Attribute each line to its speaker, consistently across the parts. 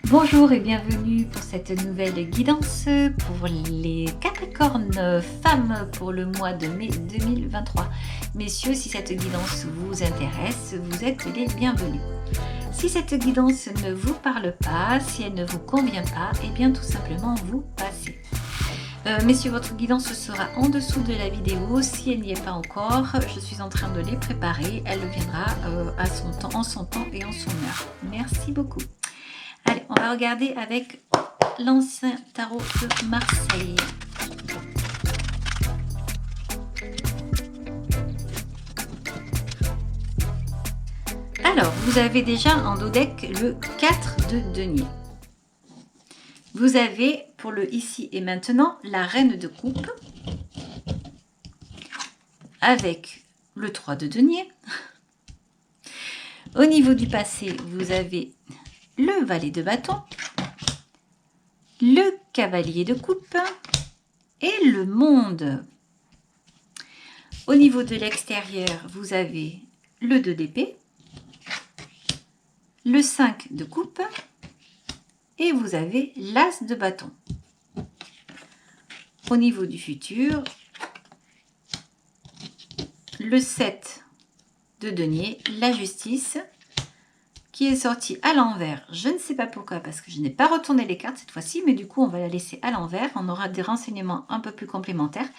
Speaker 1: Bonjour et bienvenue pour cette nouvelle guidance pour les Capricornes femmes pour le mois de mai 2023. Messieurs, si cette guidance vous intéresse, vous êtes les bienvenus. Si cette guidance ne vous parle pas, si elle ne vous convient pas, eh bien tout simplement vous passez. Messieurs, votre guidance sera en dessous de la vidéo. Si elle n'y est pas encore, je suis en train de les préparer. Elle viendra à son temps, en son temps et en son heure. Merci beaucoup. Allez, on va regarder avec l'ancien tarot de Marseille. Alors, vous avez déjà en dos deck le 4 de denier. Vous avez pour le ici et maintenant la reine de coupe avec le 3 de denier. Au niveau du passé, vous avez le valet de bâton, le cavalier de coupe et le monde. Au niveau de l'extérieur, vous avez le 2 d'épée, le 5 de coupe et vous avez l'as de bâton. Au niveau du futur, le 7 de denier, la justice, qui est sortie à l'envers. Je ne sais pas pourquoi, parce que je n'ai pas retourné les cartes cette fois-ci, mais du coup, on va la laisser à l'envers. On aura des renseignements un peu plus complémentaires.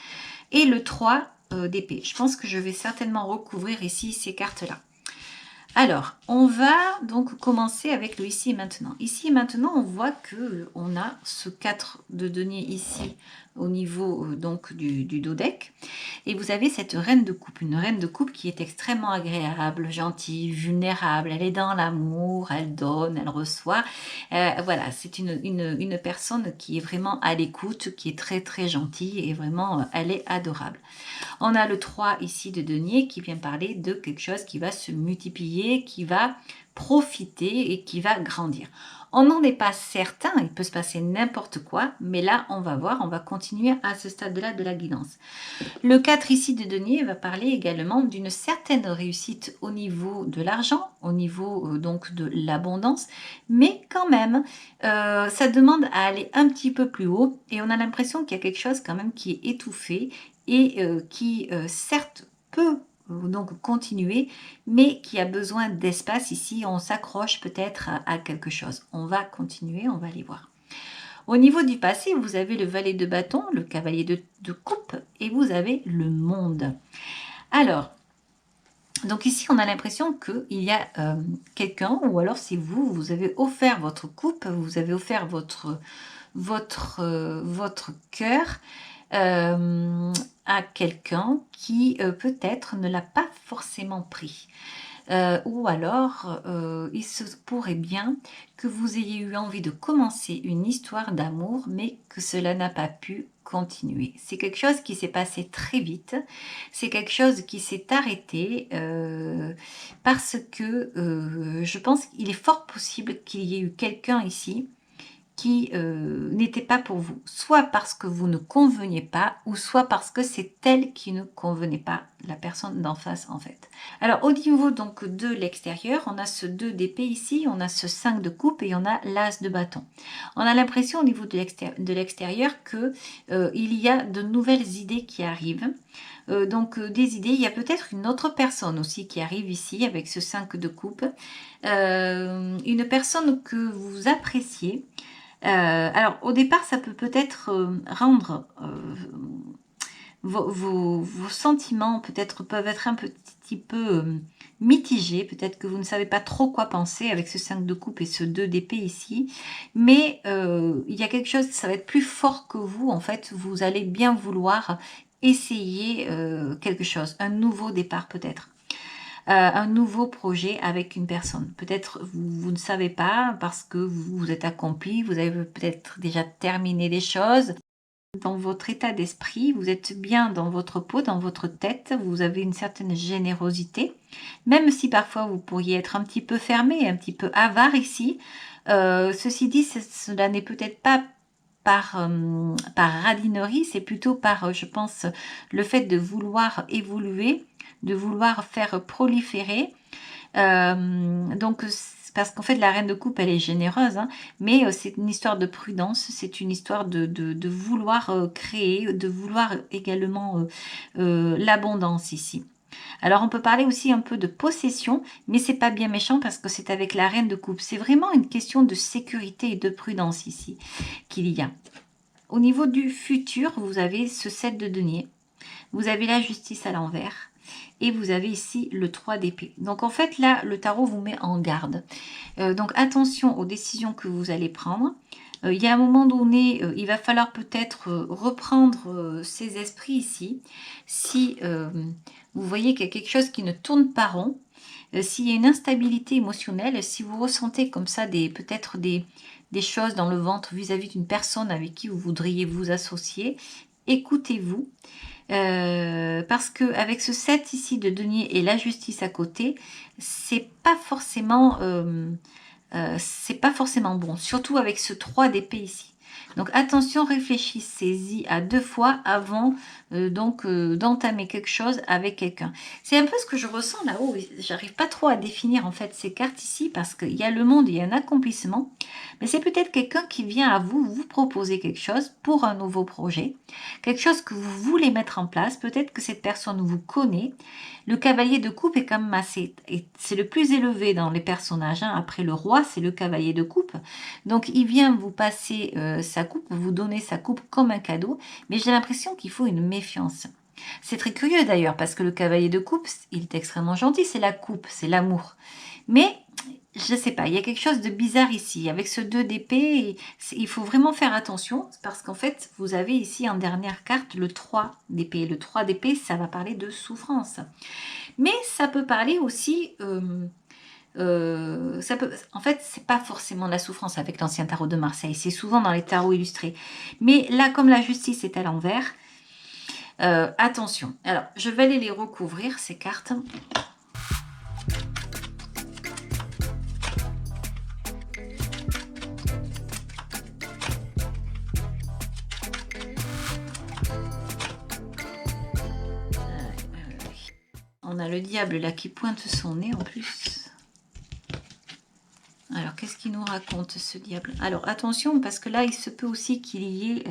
Speaker 1: Et le 3 d'épée. Je pense que je vais certainement recouvrir ici ces cartes-là. Alors, on va donc commencer avec le ici et maintenant. Ici et maintenant, on voit que on a ce 4 de denier ici au niveau donc du dos deck. Et vous avez cette reine de coupe, une reine de coupe qui est extrêmement agréable, gentille, vulnérable. Elle est dans l'amour, elle donne, elle reçoit. Voilà, c'est une personne qui est vraiment à l'écoute, qui est très très gentille et vraiment, elle est adorable. On a le 3 ici de denier qui vient parler de quelque chose qui va se multiplier, qui va profiter et qui va grandir. On n'en est pas certain, il peut se passer n'importe quoi, mais là, on va voir, on va continuer à ce stade-là de la guidance. Le 4 ici de denier va parler également d'une certaine réussite au niveau de l'argent, au niveau donc de l'abondance, mais quand même, ça demande à aller un petit peu plus haut et on a l'impression qu'il y a quelque chose quand même qui est étouffé et qui certes peut donc continuer, mais qui a besoin d'espace ici. On s'accroche peut-être à quelque chose. On va continuer, on va aller voir. Au niveau du passé, vous avez le valet de bâton, le cavalier de coupe et vous avez le monde. Alors, donc ici, on a l'impression qu'il y a quelqu'un, ou alors c'est vous, vous avez offert votre coupe, vous avez offert votre cœur à quelqu'un qui peut-être ne l'a pas forcément pris. Ou alors, il se pourrait bien que vous ayez eu envie de commencer une histoire d'amour, mais que cela n'a pas pu continuer. C'est quelque chose qui s'est passé très vite, c'est quelque chose qui s'est arrêté parce que je pense qu'il est fort possible qu'il y ait eu quelqu'un ici qui n'était pas pour vous, soit parce que vous ne conveniez pas, ou soit parce que c'est elle qui ne convenait pas, la personne d'en face en fait. Alors au niveau donc de l'extérieur, on a ce 2 d'épée ici, on a ce 5 de coupe et on a l'as de bâton. On a l'impression au niveau de l'extérieur que il y a de nouvelles idées qui arrivent. Donc des idées, il y a peut-être une autre personne aussi qui arrive ici avec ce 5 de coupe. Une personne que vous appréciez. Alors, au départ, ça peut peut-être rendre vos sentiments, peut-être peuvent être un petit peu mitigés. Peut-être que vous ne savez pas trop quoi penser avec ce 5 de coupe et ce 2 d'épée ici. Mais il y a quelque chose, ça va être plus fort que vous. En fait, vous allez bien vouloir essayer quelque chose, un nouveau départ peut-être. Un nouveau projet avec une personne. Peut-être vous ne savez pas parce que vous vous êtes accompli, vous avez peut-être déjà terminé des choses. Dans votre état d'esprit, vous êtes bien dans votre peau, dans votre tête, vous avez une certaine générosité, même si parfois vous pourriez être un petit peu fermé, un petit peu avare ici. Ceci dit, cela n'est peut-être pas par radinerie, c'est plutôt par, je pense, le fait de vouloir évoluer, de vouloir faire proliférer. Donc parce qu'en fait, la reine de coupe, elle est généreuse, hein, mais c'est une histoire de prudence, c'est une histoire de vouloir créer, de vouloir également l'abondance ici. Alors, on peut parler aussi un peu de possession, mais c'est pas bien méchant parce que c'est avec la reine de coupe. C'est vraiment une question de sécurité et de prudence ici qu'il y a. Au niveau du futur, vous avez ce 7 de denier. Vous avez la justice à l'envers. Et vous avez ici le 3 d'épée. Donc en fait là, le tarot vous met en garde. Donc attention aux décisions que vous allez prendre. Il y a un moment donné, il va falloir peut-être reprendre ses esprits ici. Si vous voyez qu'il y a quelque chose qui ne tourne pas rond, s'il y a une instabilité émotionnelle, si vous ressentez comme ça peut-être des choses dans le ventre vis-à-vis d'une personne avec qui vous voudriez vous associer, écoutez-vous. Parce que avec ce 7 ici de denier et la justice à côté, c'est pas forcément bon, surtout avec ce 3 d'épée ici. Donc attention, réfléchissez-y à 2 fois avant d'entamer quelque chose avec quelqu'un. C'est un peu ce que je ressens là-haut. J'arrive pas trop à définir en fait ces cartes ici parce qu'il y a le monde, il y a un accomplissement. Mais c'est peut-être quelqu'un qui vient à vous proposer quelque chose pour un nouveau projet. Quelque chose que vous voulez mettre en place. Peut-être que cette personne vous connaît. Le cavalier de coupe est quand même c'est le plus élevé dans les personnages. Hein. Après le roi, c'est le cavalier de coupe. Donc il vient vous passer sa coupe, vous donner sa coupe comme un cadeau. Mais j'ai l'impression qu'il faut une méfiance. C'est très curieux d'ailleurs, parce que le cavalier de coupe, il est extrêmement gentil, c'est la coupe, c'est l'amour. Mais, je ne sais pas, il y a quelque chose de bizarre ici. Avec ce 2 d'épée, il faut vraiment faire attention, parce qu'en fait, vous avez ici en dernière carte le 3 d'épée. Le 3 d'épée, ça va parler de souffrance. Mais ça peut parler aussi... en fait, c'est pas forcément la souffrance avec l'ancien tarot de Marseille, c'est souvent dans les tarots illustrés. Mais là, comme la justice est à l'envers, attention. Alors, je vais aller les recouvrir, ces cartes. On a le diable là qui pointe son nez en plus. Alors, qu'est-ce qu'il nous raconte, ce diable? Alors, attention, parce que là, il se peut aussi qu'il y ait...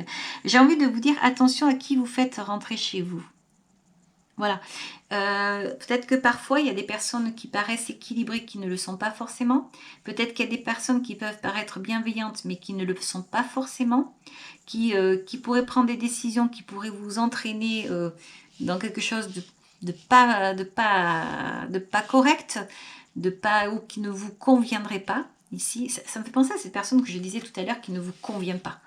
Speaker 1: J'ai envie de vous dire, attention à qui vous faites rentrer chez vous. Voilà. Peut-être que parfois, il y a des personnes qui paraissent équilibrées, qui ne le sont pas forcément. Peut-être qu'il y a des personnes qui peuvent paraître bienveillantes, mais qui ne le sont pas forcément. Qui pourraient prendre des décisions, qui pourraient vous entraîner dans quelque chose de pas correct, ou qui ne vous conviendrait pas. Ici, ça me fait penser à cette personne que je disais tout à l'heure qui ne vous convient pas.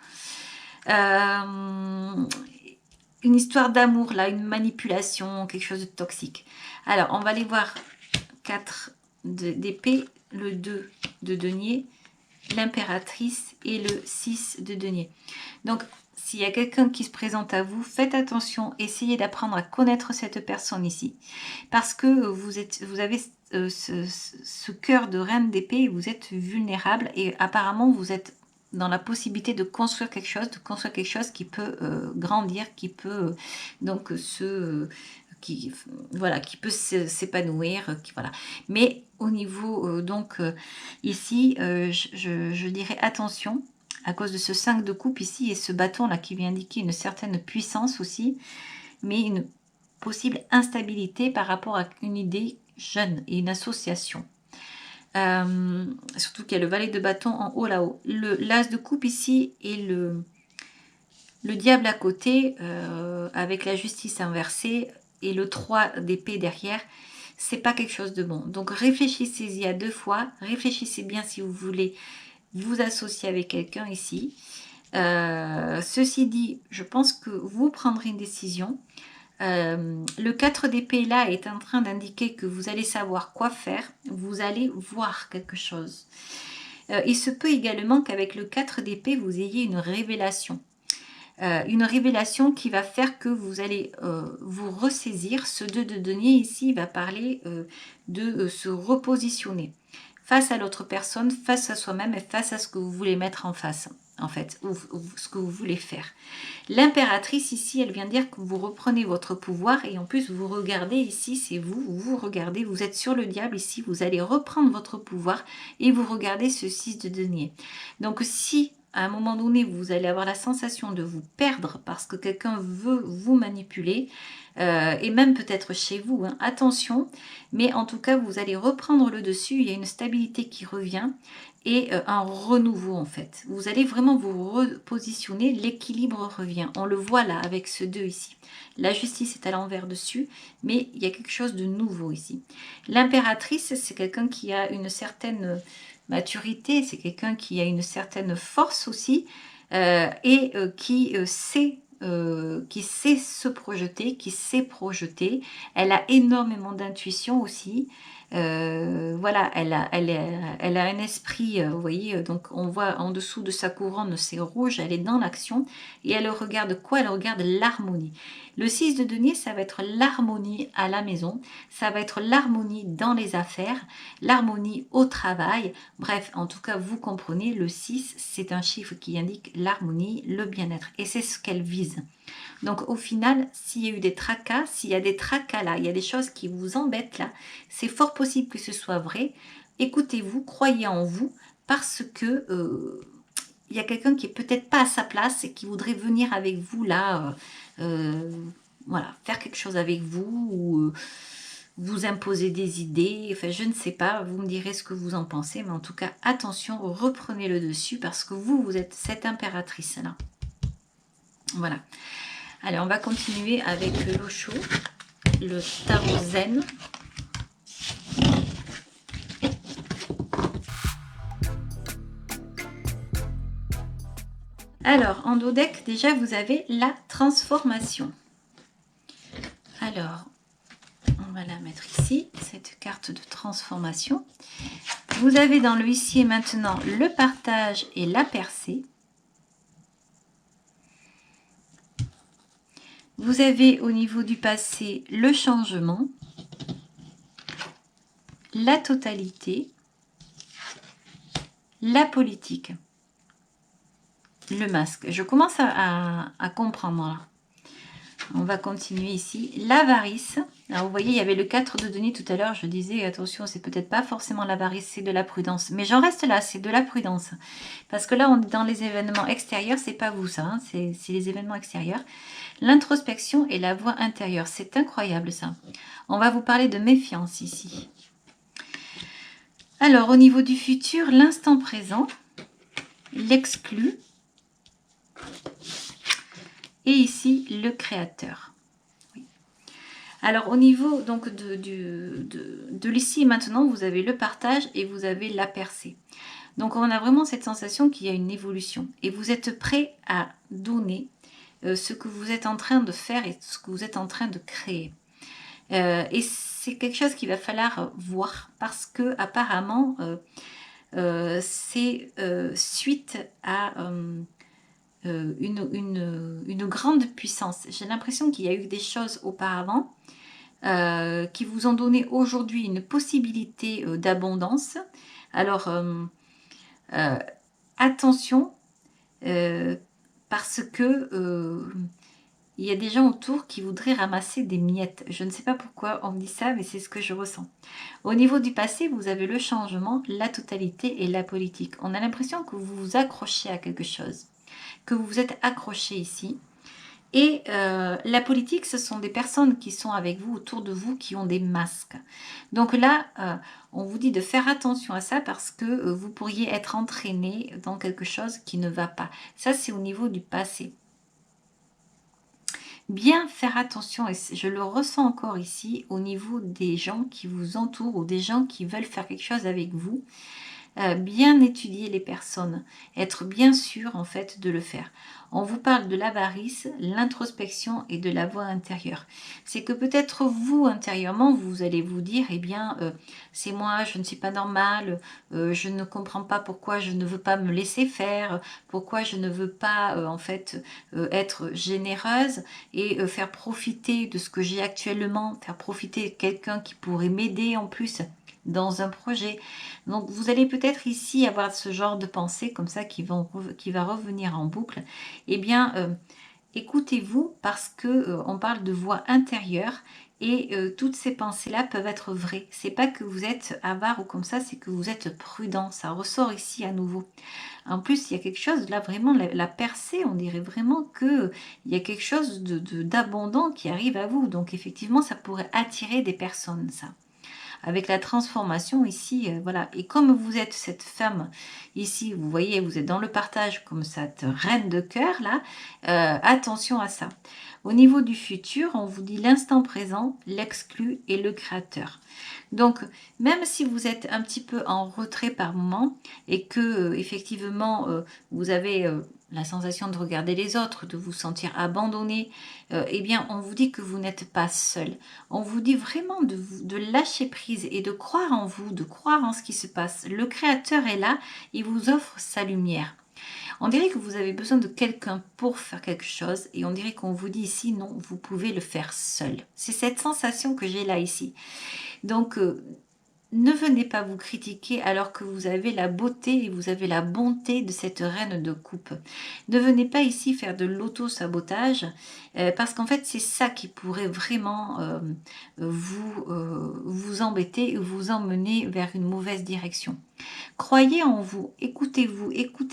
Speaker 1: Une histoire d'amour, là, une manipulation, quelque chose de toxique. Alors, on va aller voir 4 d'épée, le 2 de denier, l'impératrice et le 6 de denier. Donc, s'il y a quelqu'un qui se présente à vous, faites attention, essayez d'apprendre à connaître cette personne ici. Parce que vous avez ce cœur de reine d'épée, vous êtes vulnérable et apparemment vous êtes dans la possibilité de construire quelque chose, qui peut grandir, qui peut qui peut s'épanouir, voilà. Mais au niveau ici, je dirais attention à cause de ce 5 de coupe ici et ce bâton là qui vient indiquer une certaine puissance aussi, mais une possible instabilité par rapport à une idée jeune et une association. Surtout qu'il y a le valet de bâton en haut là-haut. L'as de coupe ici et le diable à côté avec la justice inversée et le 3 d'épée derrière, c'est pas quelque chose de bon. Donc réfléchissez-y à 2 fois, réfléchissez bien si vous voulez vous associer avec quelqu'un ici. Ceci dit, je pense que vous prendrez une décision. Le 4 d'épée là est en train d'indiquer que vous allez savoir quoi faire, vous allez voir quelque chose. Il se peut également qu'avec le 4 d'épée, vous ayez une révélation. Une révélation qui va faire que vous allez vous ressaisir. Ce 2 de denier ici va parler de se repositionner face à l'autre personne, face à soi-même et face à ce que vous voulez mettre en face. en fait, ou ce que vous voulez faire. L'impératrice ici, elle vient dire que vous reprenez votre pouvoir et en plus vous regardez ici, c'est vous, vous regardez, vous êtes sur le diable ici, vous allez reprendre votre pouvoir et vous regardez ce 6 de denier. Donc si à un moment donné, vous allez avoir la sensation de vous perdre parce que quelqu'un veut vous manipuler, et même peut-être chez vous, hein, attention, mais en tout cas, vous allez reprendre le dessus, il y a une stabilité qui revient et un renouveau en fait. Vous allez vraiment vous repositionner, l'équilibre revient. On le voit là avec ce 2 ici. La justice est à l'envers dessus, mais il y a quelque chose de nouveau ici. L'impératrice, c'est quelqu'un qui a une certaine maturité, c'est quelqu'un qui a une certaine force aussi et qui sait se projeter, qui sait projeter. Elle a énormément d'intuition aussi. Voilà, elle a un esprit, vous voyez, donc on voit en dessous de sa couronne, c'est rouge, elle est dans l'action et elle regarde quoi? Elle regarde l'harmonie. Le 6 de denier, ça va être l'harmonie à la maison, ça va être l'harmonie dans les affaires, l'harmonie au travail. Bref, en tout cas, vous comprenez, le 6, c'est un chiffre qui indique l'harmonie, le bien-être et c'est ce qu'elle vise. Donc au final, s'il y a eu des tracas, s'il y a des tracas là, il y a des choses qui vous embêtent là, c'est fort possible que ce soit vrai. Écoutez-vous, croyez en vous, parce que il y a quelqu'un qui est peut-être pas à sa place et qui voudrait venir avec vous là, voilà, faire quelque chose avec vous ou vous imposer des idées, enfin je ne sais pas, vous me direz ce que vous en pensez, mais en tout cas attention, reprenez le dessus parce que vous êtes cette impératrice là. Voilà. Allez, on va continuer avec l'Osho, le tarot zen. Alors, en dos deck, déjà, vous avez la transformation. Alors, on va la mettre ici, cette carte de transformation. Vous avez dans le huissier maintenant le partage et la percée. Vous avez au niveau du passé le changement, la totalité, la politique, le masque. Je commence à comprendre là. On va continuer ici. L'avarice. Alors vous voyez, il y avait le 4 de denier tout à l'heure. Je disais, attention, c'est peut-être pas forcément l'avarice, c'est de la prudence. Mais j'en reste là, c'est de la prudence. Parce que là, on est dans les événements extérieurs, c'est pas vous ça, hein, c'est les événements extérieurs. L'introspection et la voix intérieure, c'est incroyable ça. On va vous parler de méfiance ici. Alors, au niveau du futur, l'instant présent, l'exclu. Et ici, le créateur. Oui. Alors, au niveau donc de l'ici et maintenant, vous avez le partage et vous avez la percée. Donc, on a vraiment cette sensation qu'il y a une évolution. Et vous êtes prêt à donner ce que vous êtes en train de faire et ce que vous êtes en train de créer. Et c'est quelque chose qu'il va falloir voir parce que apparemment, c'est suite à... une grande puissance. J'ai l'impression qu'il y a eu des choses auparavant qui vous ont donné aujourd'hui une possibilité d'abondance. Alors, attention, parce que il y a des gens autour qui voudraient ramasser des miettes. Je ne sais pas pourquoi on me dit ça, mais c'est ce que je ressens. Au niveau du passé, vous avez le changement, la totalité et la politique. On a l'impression que vous vous accrochez à quelque chose, que vous vous êtes accroché ici. Et la politique, ce sont des personnes qui sont avec vous, autour de vous, qui ont des masques. Donc là, on vous dit de faire attention à ça parce que vous pourriez être entraîné dans quelque chose qui ne va pas. Ça, c'est au niveau du passé. Bien faire attention, et je le ressens encore ici, au niveau des gens qui vous entourent ou des gens qui veulent faire quelque chose avec vous. Bien étudier les personnes, être bien sûr en fait de le faire. On vous parle de l'avarice, l'introspection et de la voix intérieure. C'est que peut-être vous intérieurement vous allez vous dire eh bien c'est moi, je ne suis pas normale, je ne comprends pas pourquoi je ne veux pas me laisser faire, pourquoi je ne veux pas en fait être généreuse et faire profiter de ce que j'ai actuellement, faire profiter quelqu'un qui pourrait m'aider en plus. dans un projet. Donc vous allez peut-être ici avoir ce genre de pensées comme ça qui va revenir en boucle. Eh bien, écoutez-vous parce que on parle de voix intérieure et toutes ces pensées-là peuvent être vraies. C'est pas que vous êtes avare ou comme ça, c'est que vous êtes prudent. Ça ressort ici à nouveau. En plus, il y a quelque chose, là vraiment, la percée, on dirait vraiment qu'il y a quelque chose d'abondant qui arrive à vous. Donc effectivement, ça pourrait attirer des personnes, ça. Avec la transformation ici, voilà. Et comme vous êtes cette femme ici, vous voyez, vous êtes dans le partage comme cette reine de cœur, là, attention à ça. Au niveau du futur, on vous dit l'instant présent, l'exclu et le créateur. Donc, même si vous êtes un petit peu en retrait par moment et que, effectivement, vous avez la sensation de regarder les autres, de vous sentir abandonné, eh bien, on vous dit que vous n'êtes pas seul. On vous dit vraiment de lâcher prise et de croire en vous, de croire en ce qui se passe. Le Créateur est là, il vous offre sa lumière. On dirait que vous avez besoin de quelqu'un pour faire quelque chose et on dirait qu'on vous dit ici, non, vous pouvez le faire seul. C'est cette sensation que j'ai là ici. Donc, ne venez pas vous critiquer alors que vous avez la beauté et vous avez la bonté de cette reine de coupe. Ne venez pas ici faire de l'auto-sabotage parce qu'en fait c'est ça qui pourrait vraiment vous embêter et vous emmener vers une mauvaise direction. Croyez en vous, écoutez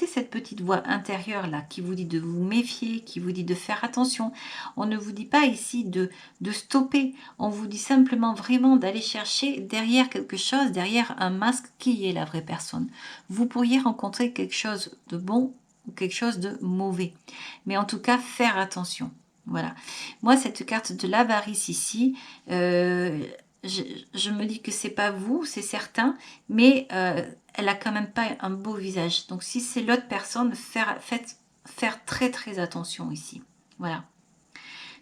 Speaker 1: cette petite voix intérieure là qui vous dit de vous méfier, qui vous dit de faire attention. On ne vous dit pas ici de stopper, on vous dit simplement vraiment d'aller chercher derrière quelque chose, derrière un masque, qui est la vraie personne. Vous pourriez rencontrer quelque chose de bon ou quelque chose de mauvais, mais en tout cas faire attention. Voilà. Moi, cette carte de l'avarice ici, je me dis que c'est pas vous, c'est certain, mais elle a quand même pas un beau visage. Donc si c'est l'autre personne, faire très très attention ici. Voilà.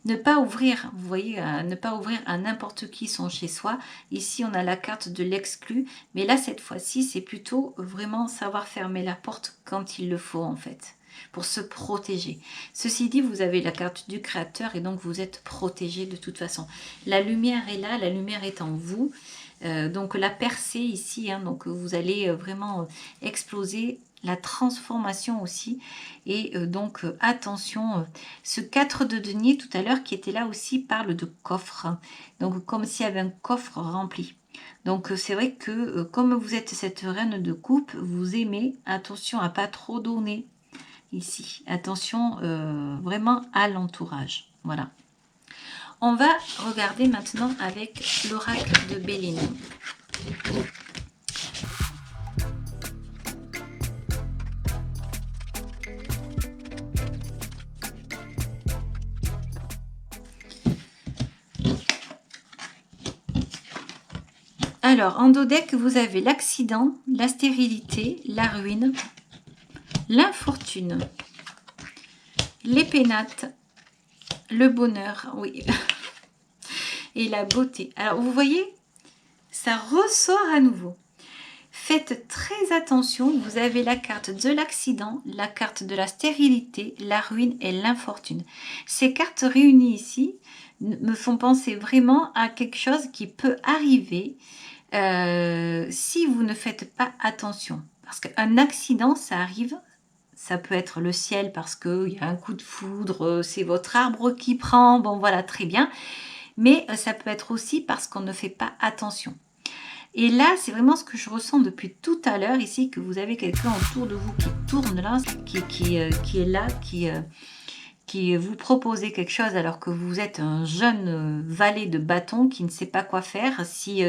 Speaker 1: Ne pas ouvrir, vous voyez, ne pas ouvrir à n'importe qui son chez soi. Ici, on a la carte de l'exclu, mais là, cette fois-ci, c'est plutôt vraiment savoir fermer la porte quand il le faut, en fait, pour se protéger. Ceci dit, vous avez la carte du créateur et donc vous êtes protégé de toute façon. La lumière est là, la lumière est en vous. Donc la percée ici, hein, donc vous allez vraiment exploser, la transformation aussi. Et donc attention, ce 4 de denier tout à l'heure qui était là aussi parle de coffre. Hein. Donc comme s'il y avait un coffre rempli. Donc c'est vrai que comme vous êtes cette reine de coupe, vous aimez, attention à pas trop donner ici. Attention vraiment à l'entourage. Voilà. On va regarder maintenant avec l'oracle de Béline. Alors, en dos deck, vous avez l'accident, la stérilité, la ruine, l'infortune, les pénates, le bonheur, oui, et la beauté. Alors, vous voyez, ça ressort à nouveau. Faites très attention, vous avez la carte de l'accident, la carte de la stérilité, la ruine et l'infortune. Ces cartes réunies ici me font penser vraiment à quelque chose qui peut arriver si vous ne faites pas attention. Parce qu'un accident, ça arrive, ça peut être le ciel parce qu'il y a un coup de foudre, c'est votre arbre qui prend, bon voilà, très bien. Mais ça peut être aussi parce qu'on ne fait pas attention. Et là, c'est vraiment ce que je ressens depuis tout à l'heure ici, que vous avez quelqu'un autour de vous qui tourne là, qui est là, qui vous propose quelque chose alors que vous êtes un jeune valet de bâton qui ne sait pas quoi faire,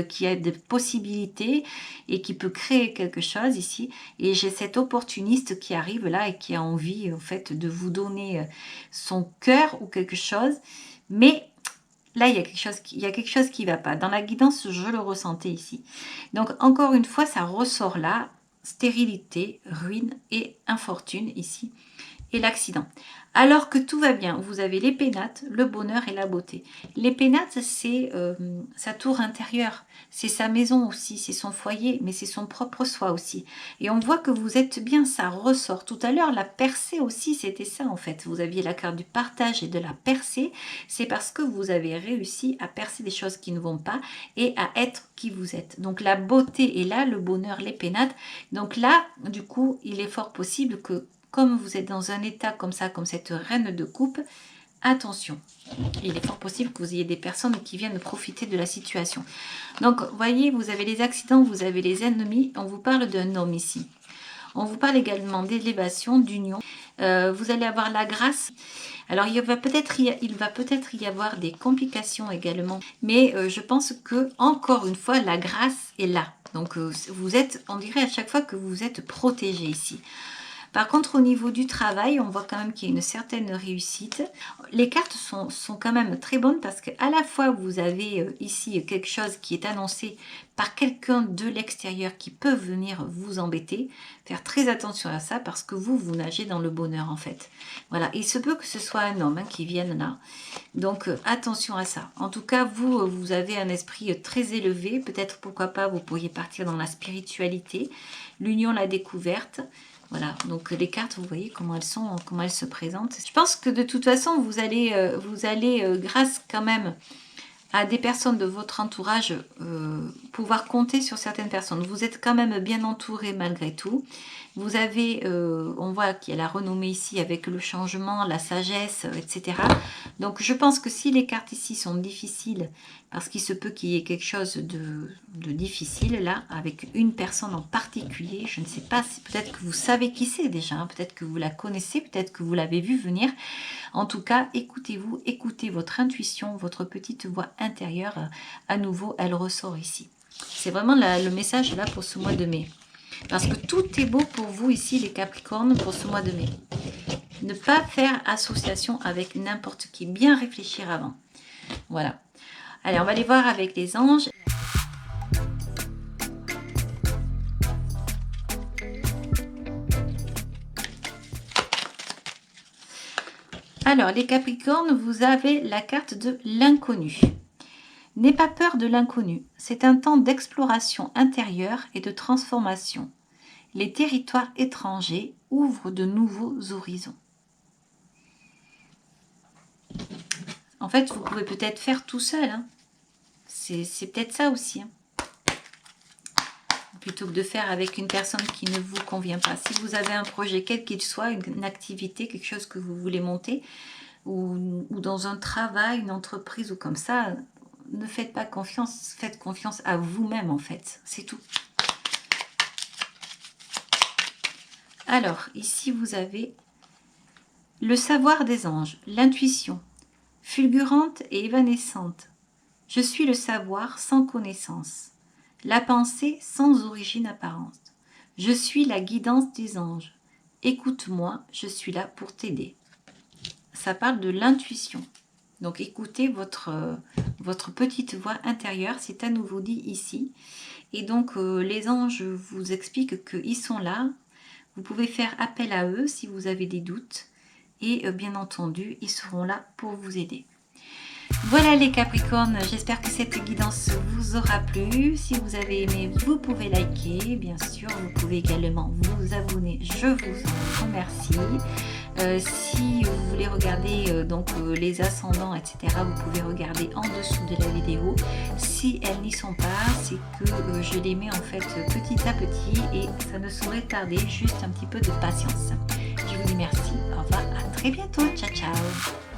Speaker 1: qui a des possibilités et qui peut créer quelque chose ici. Et j'ai cet opportuniste qui arrive là et qui a envie en fait de vous donner son cœur ou quelque chose. Mais là, il y a quelque chose qui ne va pas. Dans la guidance, je le ressentais ici. Donc, encore une fois, ça ressort là. Stérilité, ruine et infortune ici. et l'accident. Alors que tout va bien, vous avez les pénates, le bonheur et la beauté. Les pénates, c'est sa tour intérieure, c'est sa maison aussi, c'est son foyer, mais c'est son propre soi aussi. Et on voit que vous êtes bien, ça ressort. Tout à l'heure, la percée aussi, c'était ça en fait. Vous aviez la carte du partage et de la percée. C'est parce que vous avez réussi à percer des choses qui ne vont pas et à être qui vous êtes. Donc la beauté est là, le bonheur, les pénates. Donc là, du coup, il est fort possible que comme vous êtes dans un état comme ça, comme cette reine de coupe, attention, il est fort possible que vous ayez des personnes qui viennent profiter de la situation. Donc, voyez, vous avez les accidents, vous avez les ennemis, on vous parle d'un homme ici. On vous parle également d'élévation, d'union. Vous allez avoir la grâce. Alors, il va peut-être y avoir des complications également. Mais je pense que, encore une fois, la grâce est là. Donc, vous êtes, on dirait à chaque fois que vous êtes protégé ici. Par contre, au niveau du travail, on voit quand même qu'il y a une certaine réussite. Les cartes sont quand même très bonnes parce qu'à la fois, vous avez ici quelque chose qui est annoncé par quelqu'un de l'extérieur qui peut venir vous embêter. Faire très attention à ça parce que vous nagez dans le bonheur en fait. Voilà, il se peut que ce soit un homme qui vienne là. Donc, attention à ça. En tout cas, vous avez un esprit très élevé. Peut-être, pourquoi pas, vous pourriez partir dans la spiritualité. L'union, la découverte. Voilà, donc les cartes, vous voyez comment elles se présentent. Je pense que de toute façon, vous allez grâce quand même à des personnes de votre entourage, pouvoir compter sur certaines personnes. Vous êtes quand même bien entouré malgré tout. Vous avez, on voit qu'il y a la renommée ici avec le changement, la sagesse, etc. Donc je pense que si les cartes ici sont difficiles, parce qu'il se peut qu'il y ait quelque chose de difficile là, avec une personne en particulier, je ne sais pas, si peut-être que vous savez qui c'est déjà, hein, peut-être que vous la connaissez, peut-être que vous l'avez vu venir. En tout cas, écoutez-vous, écoutez votre intuition, votre petite voix intérieure, à nouveau, elle ressort ici. C'est vraiment le message là pour ce mois de mai. Parce que tout est beau pour vous ici, les Capricornes, pour ce mois de mai. Ne pas faire association avec n'importe qui. Bien réfléchir avant. Voilà. Allez, on va aller voir avec les anges. Alors, les Capricornes, vous avez la carte de l'inconnu. N'aie pas peur de l'inconnu. C'est un temps d'exploration intérieure et de transformation. Les territoires étrangers ouvrent de nouveaux horizons. En fait, vous pouvez peut-être faire tout seul. Hein. C'est peut-être ça aussi. Hein. Plutôt que de faire avec une personne qui ne vous convient pas. Si vous avez un projet, quel qu'il soit, une activité, quelque chose que vous voulez monter, ou dans un travail, une entreprise ou comme ça, ne faites pas confiance, faites confiance à vous-même en fait. C'est tout. Alors, ici vous avez le savoir des anges, l'intuition, fulgurante et évanescente. Je suis le savoir sans connaissance, la pensée sans origine apparente. Je suis la guidance des anges. Écoute-moi, je suis là pour t'aider. Ça parle de l'intuition. Donc écoutez votre petite voix intérieure, c'est à nouveau dit ici. Et donc les anges vous expliquent qu'ils sont là. Vous pouvez faire appel à eux si vous avez des doutes. Et bien entendu, ils seront là pour vous aider. Voilà les Capricornes, j'espère que cette guidance vous aura plu. Si vous avez aimé, vous pouvez liker, bien sûr. Vous pouvez également vous abonner, je vous en remercie. Si vous voulez regarder les ascendants, etc., vous pouvez regarder en dessous de la vidéo. Si elles n'y sont pas, c'est que je les mets en fait petit à petit et ça ne saurait tarder, juste un petit peu de patience. Je vous dis merci, au revoir, à très bientôt, ciao ciao.